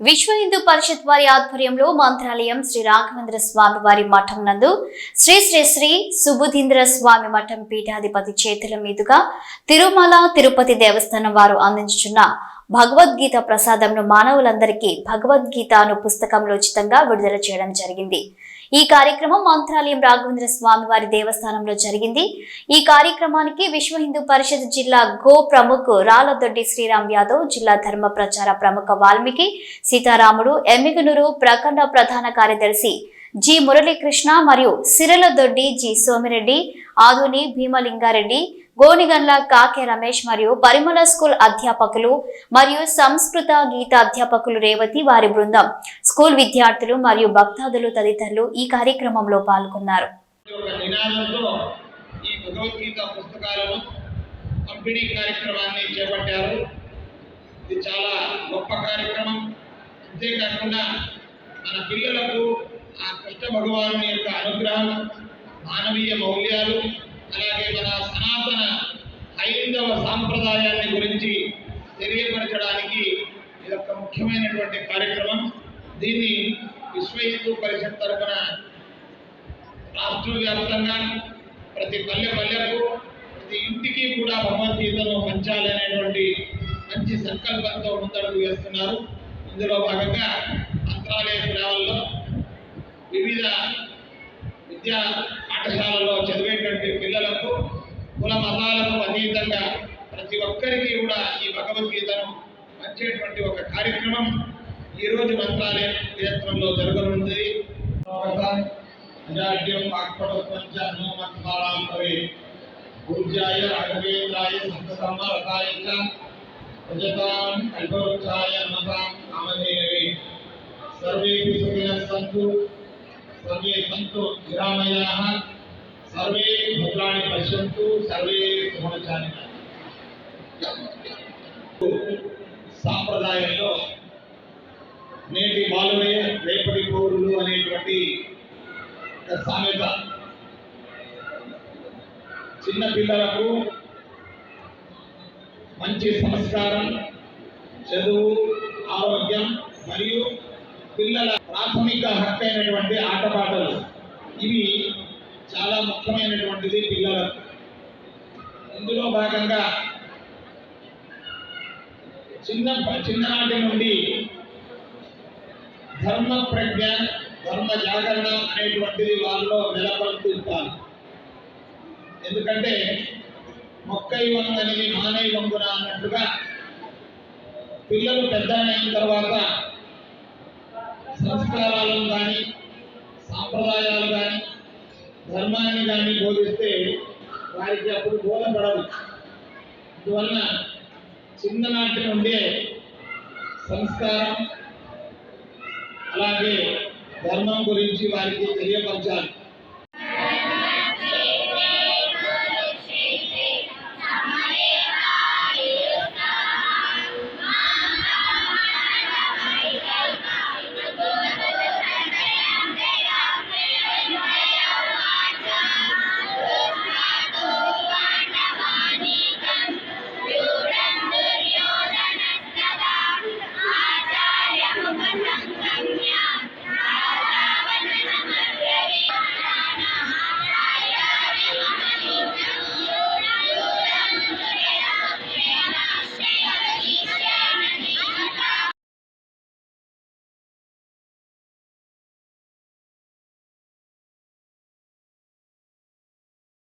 విశ్వ హిందూ పరిషత్ వారి ఆధ్వర్యంలో మంత్రాలయం శ్రీ రాఘవేంద్ర స్వామి వారి మఠం నందు శ్రీ శ్రీ శ్రీ సుబుధీంద్ర స్వామి మఠం పీఠాధిపతి చేతుల మీదుగా తిరుమల తిరుపతి దేవస్థానం వారు అందించుచున్న భగవద్గీత ప్రసాదంను మానవులందరికీ భగవద్గీత అను పుస్తకంలో ఉచితంగా విడుదల చేయడం జరిగింది. ఈ కార్యక్రమం మంత్రాలయం రాఘవేంద్ర స్వామి వారి దేవస్థానంలో జరిగింది. ఈ కార్యక్రమానికి విశ్వ హిందూ పరిషత్ జిల్లా గో ప్రముఖ్ రాలదొడ్డి శ్రీరామ్ యాదవ్, జిల్లా ధర్మ ప్రచార ప్రముఖ వాల్మీకి సీతారాముడు, ఎమ్మిగనూరు ప్రఖండ ప్రధాన కార్యదర్శి జి మురళీకృష్ణ మరియు సిరలదొడ్డి జి సోమిరెడ్డి, ఆదుని భీమలింగారెడ్డి, గోనిగండ్ల కాకే రమేష్ మరియు పరిమళ స్కూల్ అధ్యాపకులు మరియు సంస్కృత గీత అధ్యాపకులు రేవతి వారి బృందం, స్కూల్ విద్యార్థులు మరియు భక్తాదులు తదితరులు ఈ కార్యక్రమంలో పాల్గొన్నారు. ఇది చాలా గొప్ప కార్యక్రమం. అంతేకాకుండా మన పిల్లలకు ఆ కృష్ణ భగవాను యొక్క అనుగ్రహం, మానవీయ మౌల్యాలు, అలాగే మన సనాతన హైందవ సాంప్రదాయాన్ని గురించి తెలియపరచడానికి ఇది ఒక ముఖ్యమైనటువంటి కార్యక్రమం. దీన్ని విశ్వ హిందూ పరిషత్ తరఫున రాష్ట్ర వ్యాప్తంగా ప్రతి పల్లెకు ప్రతి ఇంటికి కూడా భగవద్గీతను పంచాలనేటువంటి మంచి సంకల్పంతో ముందడుగు వేస్తున్నారు. ఇందులో భాగంగా మంత్రాలయ సేవల్లో వివిధ విద్యా పాఠశాలలో చదివేటువంటి పిల్లలకు కుల మతాలకు అతీతంగా ప్రతి ఒక్కరికి కూడా ఈ భగవద్గీతను పంచేటువంటి ఒక కార్యక్రమం ఈరోజు మంత్రాలయం క్షేత్రంలో జరగనుంది. పూజ్యాయ రాఘవేంద్రాయ సంతతమ రతాయ ప్రజతాం కల్పవృక్షాయ నమతాం నామధేయవే. సర్వేపి సుఖినః సంతు, సర్వే సంతు నిరామయాః, సర్వే భద్రాణి పశ్యంతు, సర్వే శుభమచారిణః. సాంప్రదాయంలో నేటి బాలుడే రేపటి పౌరులు అనేటువంటి సామెత చిన్న పిల్లలకు మంచి సంస్కారం, చదువు, ఆరోగ్యం మరియు పిల్లల ప్రాథమిక హక్కు అయినటువంటి ఆటపాటలు ఇవి చాలా ముఖ్యమైనటువంటిది పిల్లలకు. ఇందులో భాగంగా చిన్ననాటి నుండి ధర్మ ప్రజ్ఞ, ధర్మ జాగరణ అనేటువంటిది వాళ్ళలో నెలకొల్పాలి. ఎందుకంటే మొక్కై వంగని మానై వంగున అన్నట్టుగా పిల్లలు పెద్ద అయిన తర్వాత సంస్కారాలను కానీ సాంప్రదాయాలు కానీ ధర్మాన్ని కానీ బోధిస్తే వారికి అప్పుడు బోధపడదు. అందువలన చిన్ననాటి నుండే సంస్కారం అలాగే ధర్మం గురించి వారికి తెలియపరచాలి.